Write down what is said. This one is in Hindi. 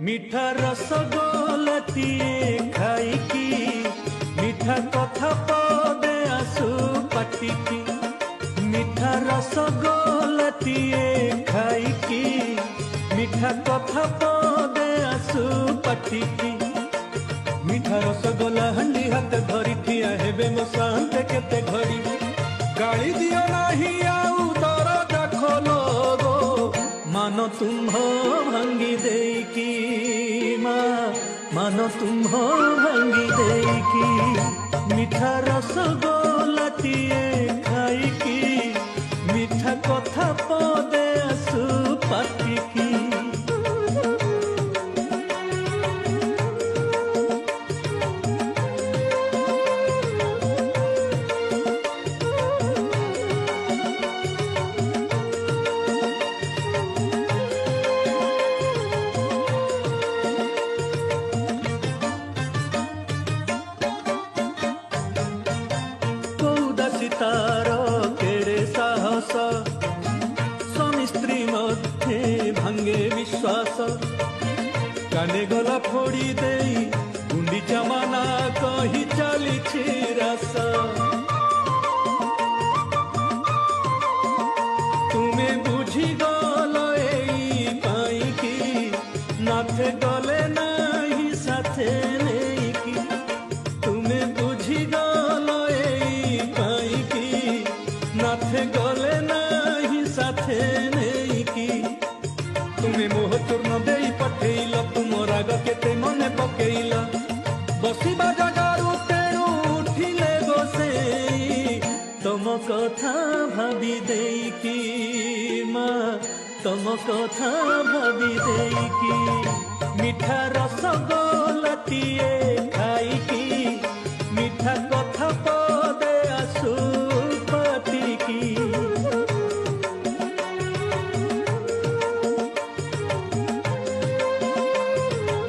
মিঠা রসগোলাটিয়ে খাইকি মিঠা কথা পদে আসু পাটিকি মিঠা রসগোলাটিয়ে খাইকি মিঠা কথা পদে আসু পাটিকি মিঠা রসগোলা হান্ডি হাতে ধরি ঠিয়া হেবে মো শান্তে কেতে ঘড়ি গাড়ি দিও নাহি আউ দরজা খোলো গো मान तुम्ह भांगी देकी मान तुम्ह भांगी देकी मिठा रसगोलाटिए खाइकी मिठा कथा पदे आसु पाटिकी तार केड़े साहस स्वामी स्त्री मध्य भांगे विश्वास काने गला फोड़ी दे गुंडीचा माना कही चली रास तुम्हें बुझी गल की नाथे गले नहीं साथे नहीं की तुम्हें बुझी गल नाथे गले नहीं साथे नहीं की तुम्हें मोह चूर्ण दे पठेल तुम राग केते मने पकेल बसिबा जगारू तेणु उठिले बसे तुम कथा भाभी देकी तुम कथा भाभी देकी मिठा रसगोलाटिए खाइकी मिठा कथा